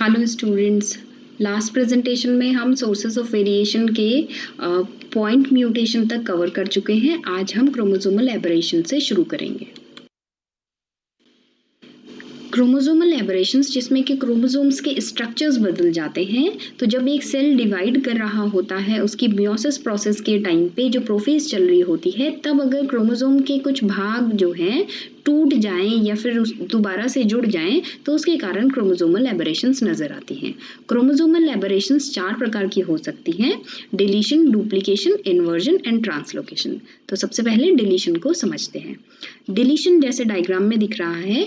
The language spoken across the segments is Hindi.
हेलो स्टूडेंट्स, लास्ट प्रेजेंटेशन में हम सोर्सेस ऑफ वेरिएशन के पॉइंट म्यूटेशन तक कवर कर चुके हैं। आज हम क्रोमोसोमल एबरेशन से शुरू करेंगे। क्रोमोसोमल एबरेशंस जिसमें कि क्रोमोसोम्स के स्ट्रक्चर्स बदल जाते हैं। तो जब एक सेल डिवाइड कर रहा होता है, उसकी मियोसिस प्रोसेस के टाइम पे जो प्रोफेज चल रही होती है, तब अगर क्रोमोसोम के कुछ भाग जो हैं टूट जाएं या फिर दोबारा से जुड़ जाएं, तो उसके कारण क्रोमोसोमल एबरेशंस नजर आती हैं। क्रोमोसोमल एबरेशंस 4 प्रकार की हो सकती हैं: deletion, duplication, inversion and translocation. तो सबसे पहले डिलीशन को समझते हैं। डिलीशन जैसे डायग्राम में दिख रहा है,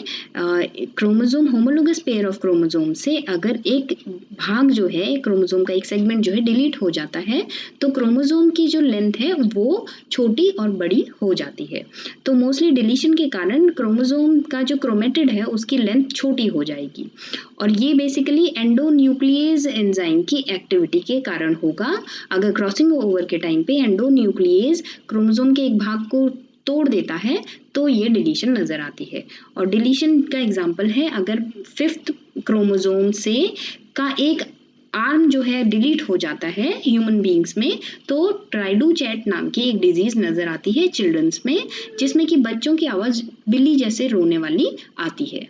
chromosome homologous pair of chromosome से अगर एक भाग जो है, क्रोमोसोम का एक सेगमेंट जो है डिलीट हो जाता है, तो क्रोमोसोम की जो लेंथ है वो छोटी और बड़ी हो जाती है। तो मोस्टली डिलीशन के कारण क्रोमोसोम का जो क्रोमेटिड है उसकी लेंथ छोटी हो जाएगी, और ये बेसिकली एंडोन्यूक्लिएज एंजाइम की एक्टिविटी के कारण होगा। अगर क्रॉसिंग ओवर के टाइम पे एंडोन्यूक्लिएज क्रोमोसोम के एक भाग को तोड़ देता है तो ये डिलीशन नजर आती है। और डिलीशन का एग्जांपल है, अगर 5th क्रोमोसोम से का एक आर्म जो है डिलीट हो जाता है ह्यूमन बीइंग्स में, तो ट्राइडोचैट नाम की एक डिजीज नजर आती है चिल्ड्रंस में, जिसमें कि बच्चों की आवाज बिल्ली जैसे रोने वाली आती है।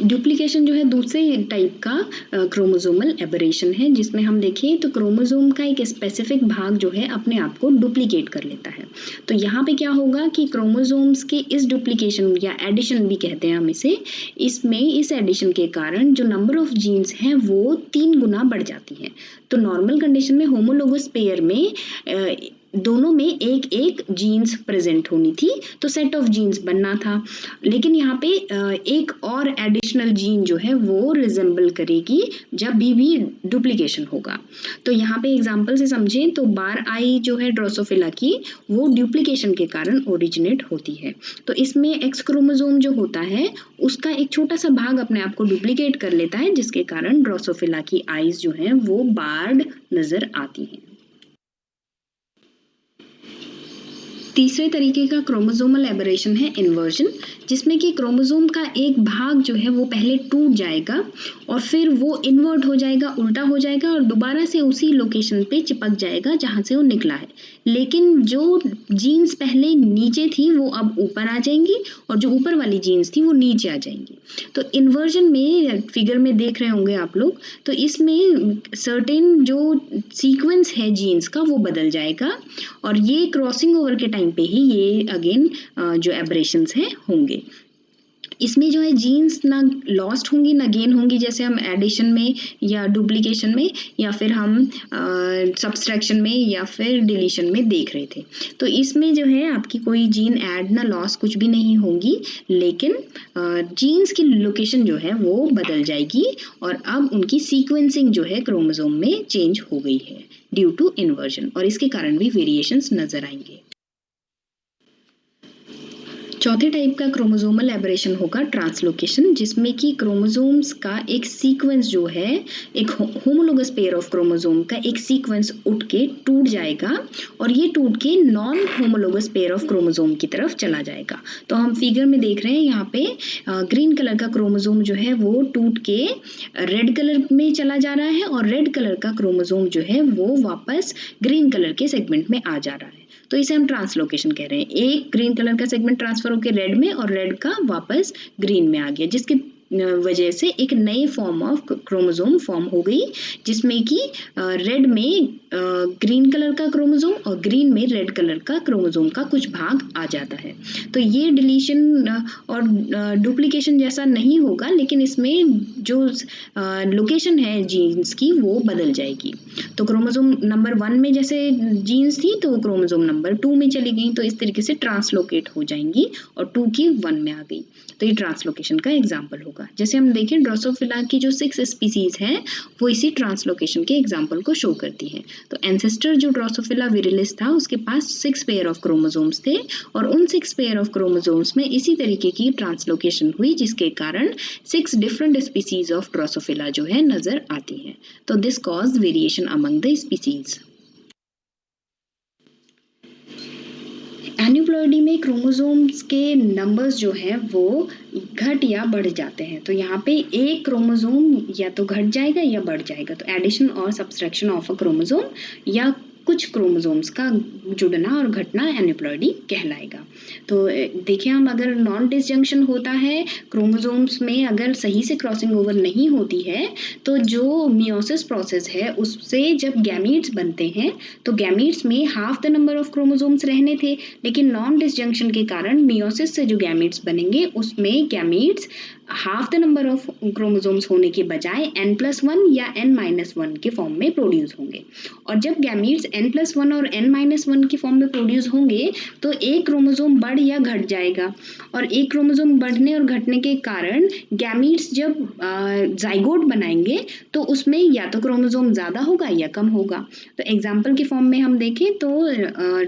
डुप्लीकेशन जो है दूसरे टाइप का क्रोमोसोमल एबरेशन है, जिसमें हम देखें तो क्रोमोसोम का एक स्पेसिफिक भाग जो है अपने आप को डुप्लीकेट कर लेता है। तो यहाँ पे क्या होगा कि क्रोमोसोम्स के इस डुप्लीकेशन या एडिशन भी कहते हैं हम इसे, इसमें इस एडिशन के कारण जो नंबर ऑफ जीन्स हैं वो 3 गुना बढ़ जाती हैं। तो नॉर्मल कंडीशन में होमोलोगस पेयर में दोनों में एक एक जीन्स प्रेजेंट होनी थी, तो सेट ऑफ जीन्स बनना था। लेकिन यहाँ पे एक और एडिशनल जीन जो है वो रिजेंबल करेगी जब भी डुप्लीकेशन होगा। तो यहाँ पे एग्जांपल से समझें तो बार आई जो है ड्रोसोफिला की, वो डुप्लीकेशन के कारण ओरिजिनेट होती है। तो इसमें एक्स क्रोमोसोम जो होता है उसका एक छोटा सा भाग अपने आप को डुप्लीकेट कर लेता है, जिसके कारण ड्रोसोफिला की आईज जो है वो बार्ड नजर आती हैं। तीसरे तरीके का क्रोमोसोमल एबरेशन है इन्वर्जन, जिसमें कि क्रोमोसोम का एक भाग जो है वो पहले टूट जाएगा और फिर वो इन्वर्ट हो जाएगा, उल्टा हो जाएगा और दोबारा से उसी लोकेशन पे चिपक जाएगा जहां से वो निकला है। लेकिन जो जीन्स पहले नीचे थी वो अब ऊपर आ जाएंगी और जो ऊपर वाली जीन्स थी वो नीचे आ जाएंगी। तो इन्वर्जन में फिगर में देख रहे होंगे आप लोग, तो इसमें सर्टेन जो सीक्वेंस है जीन्स का वो बदल जाएगा, और ये क्रॉसिंग ओवर के टाइम पे ही ये अगेन जो एब्रेशंस हैं होंगे। इसमें जो है जीन्स ना लॉस्ट होंगी ना गेन होंगी, जैसे हम एडिशन में या डुप्लीकेशन में या फिर हम सब्सट्रैक्शन में या फिर डिलीशन में देख रहे थे। तो इसमें जो है आपकी कोई जीन ऐड ना लॉस कुछ भी नहीं होंगी, लेकिन जीन्स की लोकेशन जो है वो बदल जाएगी और अब उनकी सीक्वेंसिंग जो है क्रोमोसोम में चेंज हो गई है ड्यू टू इन्वर्जन, और इसके कारण भी वेरिएशंस नजर आएंगे। चौथे टाइप का क्रोमोसोमल एबरेशन होगा ट्रांसलोकेशन, जिसमें कि क्रोमोसोम्स का एक सीक्वेंस जो है, एक होमोलोगस पेयर ऑफ क्रोमोसोम का एक सीक्वेंस उठ के टूट जाएगा और ये टूट के non homologous pair of chromosome की तरफ चला जाएगा। तो हम फिगर में देख रहे हैं यहाँ पे ग्रीन कलर का क्रोमोसोम जो है वो टूट के रेड कलर में चला जा रहा है और रेड कलर का क्रोमोसोम जो है वो वापस ग्रीन कलर के सेगमेंट में आ जा रहा है। तो इसे हम ट्रांसलोकेशन कह रहे हैं। एक ग्रीन कलर का सेगमेंट ट्रांसफर होकर रेड में और रेड का वापस ग्रीन में आ गया, जिसके वजह से एक नई फॉर्म ऑफ क्रोमोसोम फॉर्म हो गई, जिसमें कि रेड में ग्रीन कलर का क्रोमोसोम और ग्रीन में रेड कलर का क्रोमोसोम का कुछ भाग आ जाता है। तो ये डिलीशन और डुप्लीकेशन जैसा नहीं होगा, लेकिन इसमें जो लोकेशन है जीन्स की वो बदल जाएगी। तो क्रोमोसोम नंबर 1 में जैसे जीन्स थी तो वो क्रोमोसोम नंबर 2 में चली गई, तो इस तरीके से ट्रांसलोकेट हो जाएंगी और 2 की 1 में आ गई। तो ये ट्रांसलोकेशन का एग्जाम्पल होगा। जैसे हम देखें ड्रोसोफिला की जो 6 स्पीसीज हैं वो इसी ट्रांसलोकेशन के एग्जाम्पल को शो करती है। तो एंसेस्टर जो ड्रोसोफिला विरिलिस था उसके पास 6 पेयर ऑफ क्रोमोसोम्स थे, और उन 6 पेयर ऑफ क्रोमोसोम्स में इसी तरीके की ट्रांसलोकेशन हुई, जिसके कारण 6 डिफरेंट स्पीसीज ऑफ ड्रोसोफिला जो है नजर आती है। तो this cause variation among the species. Aneuploidy में क्रोमोसोम्स के नंबर्स जो हैं वो घट या बढ़ जाते हैं। तो यहाँ पे एक क्रोमोसोम या तो घट जाएगा या बढ़ जाएगा। तो एडिशन और सब्सट्रैक्शन ऑफ अ क्रोमोसोम या कुछ क्रोमोसोम्स का जुड़ना और घटना एन्यूप्लॉइडी कहलाएगा। तो देखिए, हम अगर नॉन डिसजंक्शन होता है क्रोमोसोम्स में, अगर सही से क्रॉसिंग ओवर नहीं होती है, तो जो मियोसिस प्रोसेस है उससे जब गैमीट्स बनते हैं तो गैमीट्स में half the number of chromosomes रहने थे, लेकिन नॉन डिसजंक्शन के कारण मियोसिस से जो गैमीट्स बनेंगे उसमें gametes half the number of chromosomes होने के बजाय n+1 या n-1 के फॉर्म में प्रोड्यूस होंगे। और जब गैमीट्स n+1 और n-1 के फॉर्म में प्रोड्यूस होंगे तो एक क्रोमोसोम बढ़ या घट जाएगा, और एक क्रोमोसोम बढ़ने और घटने के कारण गैमीट्स जब जाइगोट बनाएंगे तो उसमें या तो क्रोमोसोम ज़्यादा होगा या कम होगा। तो एग्जाम्पल के फॉर्म में हम देखें तो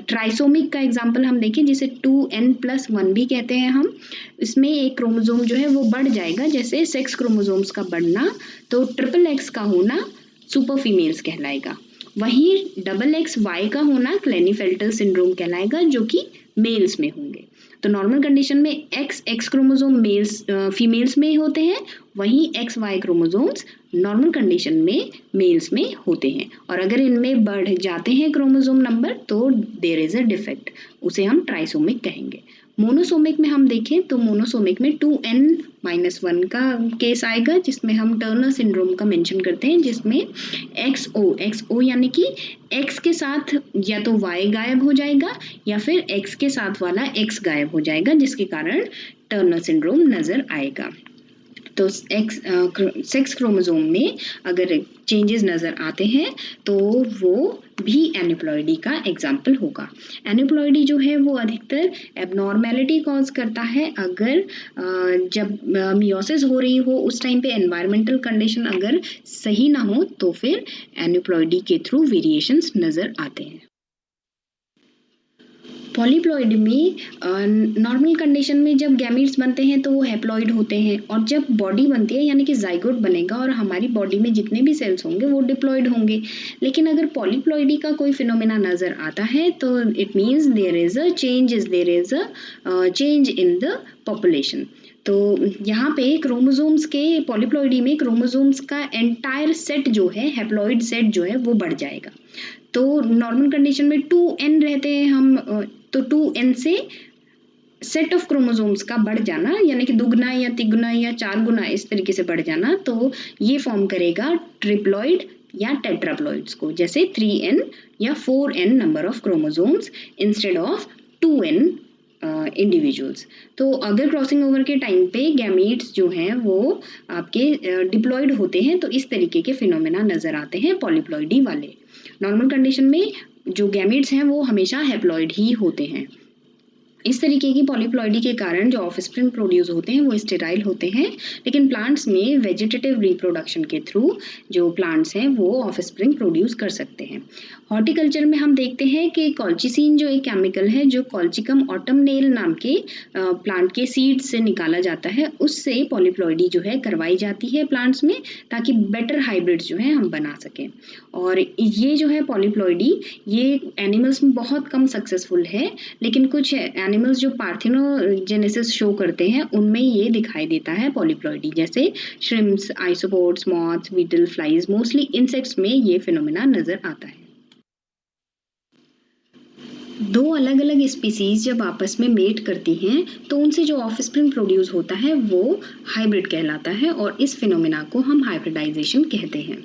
ट्राइसोमिक का एग्जाम्पल हम देखें, जिसे 2n+1 भी कहते हैं हम। इसमें एक क्रोमोसोम जो है वो बढ़ जाएगा, जैसे सेक्स क्रोमोसोम्स का बढ़ना, तो XXX का होना सुपर फीमेल्स कहलाएगा। वहीं XXY का होना क्लेनीफेल्टर सिंड्रोम कहलाएगा, जो कि मेल्स में होंगे। तो नॉर्मल कंडीशन में XX क्रोमोसोम मेल्स फीमेल्स में होते हैं, वहीं XY क्रोमोसोम्स नॉर्मल कंडीशन में मेल्स में होते हैं। और अगर इनमें बढ़ जाते हैं क्रोमोसोम नंबर तो देयर इज अ डिफेक्ट, उसे हम ट्राइसोमिक कहेंगे। मोनोसोमिक में हम देखें तो मोनोसोमिक में 2n-1 का केस आएगा, जिसमें हम टर्नर सिंड्रोम का मेंशन करते हैं, जिसमें XO यानी कि X के साथ या तो Y गायब हो जाएगा या फिर X के साथ वाला X गायब हो जाएगा, जिसके कारण टर्नर सिंड्रोम नजर आएगा। तो सेक्स क्रोमोसोम में अगर चेंजेस नज़र आते हैं तो वो भी एन्यूप्लॉइडी का एग्जाम्पल होगा। एन्यूप्लॉइडी जो है वो अधिकतर एबनॉर्मेलिटी कॉज करता है। अगर जब मियोसिस हो रही हो उस टाइम पे एनवायरमेंटल कंडीशन अगर सही ना हो तो फिर एन्यूप्लॉइडी के थ्रू वेरिएशंस नज़र आते हैं। पॉलीप्लॉइड में नॉर्मल कंडीशन में जब गैमीट्स बनते हैं तो वो हैप्लॉइड होते हैं, और जब बॉडी बनती है यानी कि जाइगोट बनेगा और हमारी बॉडी में जितने भी सेल्स होंगे वो डिप्लॉइड होंगे। लेकिन अगर पॉलीप्लॉइडी का कोई फिनोमेना नज़र आता है तो it means there is a change in the population. तो यहाँ पे क्रोमोसोम्स के पॉलीप्लॉइडी में क्रोमोसोम्स का एंटायर सेट जो है, हैप्लॉइड सेट जो है वो बढ़ जाएगा। तो नॉर्मल कंडीशन में 2n रहते हैं हम, तो 2n से सेट ऑफ क्रोमोसोम्स का बढ़ जाना यानी कि दुगना या तिगुना या 4 गुना इस तरीके से बढ़ जाना, तो ये फॉर्म करेगा ट्रिप्लॉइड या टेट्राप्लॉइड्स को, जैसे 3n या 4n number of chromosomes instead of 2n individuals. तो अगर क्रॉसिंग ओवर के टाइम पे गैमीट्स जो हैं वो आपके डिप्लॉइड होते हैं तो इस तरीके के फिनोमेना नजर आते हैं पॉलीप्लॉइडी वाले। नॉर्मल कंडीशन में जो गैमीट्स हैं वो हमेशा हैप्लॉइड ही होते हैं। इस तरीके की पॉलीप्लॉइडी के कारण जो ऑफस्प्रिंग प्रोड्यूस होते हैं वो स्टेराइल होते हैं, लेकिन प्लांट्स में वेजिटेटिव रिप्रोडक्शन के थ्रू जो प्लांट्स हैं वो ऑफस्प्रिंग प्रोड्यूस कर सकते हैं। हॉर्टिकल्चर में हम देखते हैं कि कॉल्चिसिन जो एक केमिकल है जो कॉल्चिकम ऑटमनेल नाम के प्लांट के सीड से निकाला जाता है, उससे पॉलीप्लॉइडी जो है करवाई जाती है प्लांट्स में, ताकि बेटर हाइब्रिड्स जो है हम बना सकें। और ये जो है पॉलीप्लॉइडी ये एनिमल्स में बहुत कम सक्सेसफुल है, लेकिन कुछ एनिमल्स जो पार्थेनोजेनेसिस शो करते हैं उनमें ये दिखाई देता है पॉलीप्लॉइडी, जैसे shrimps, isopods, moths, beetle flies, mostly insects में ये फिनोमेना नजर आता है। दो अलग अलग स्पीसीज जब आपस में मेट करती हैं तो उनसे जो ऑफस्प्रिंग प्रोड्यूस होता है वो हाइब्रिड कहलाता है, और इस फिनोमेना को हम हाइब्रिडाइजेशन कहते हैं।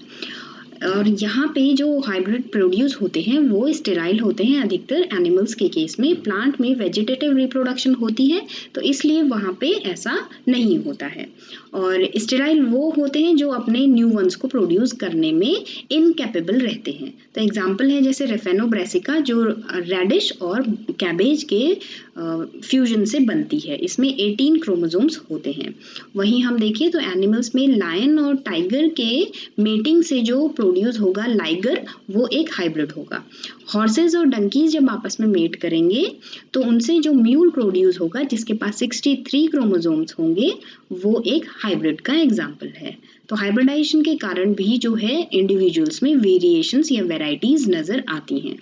और यहाँ पे जो हाइब्रिड प्रोड्यूस होते हैं वो स्टेराइल होते हैं अधिकतर एनिमल्स के केस में। प्लांट में वेजिटेटिव रिप्रोडक्शन होती है तो इसलिए वहाँ पे ऐसा नहीं होता है। और स्टेराइल वो होते हैं जो अपने न्यू वंस को प्रोड्यूस करने में इनकैपेबल रहते हैं। तो एग्जाम्पल है जैसे रेफेनोब्रेसिका जो रेडिश और कैबेज के फ्यूजन से बनती है, इसमें 18 क्रोमोसोम्स होते हैं। वहीं हम देखिए तो एनिमल्स में लायन और टाइगर के मेटिंग से जो प्रोड्यूस होगा लाइगर, वो एक हाइब्रिड होगा। हॉर्सेस और डंकीज जब आपस में मेट करेंगे तो उनसे जो म्यूल प्रोड्यूस होगा जिसके पास 63 क्रोमोसोम्स होंगे, वो एक हाइब्रिड का एग्जाम्पल है। तो हाइब्रिडाइजेशन के कारण भी जो है इंडिविजुअल्स में वेरिएशंस या वेराइटीज नजर आती हैं।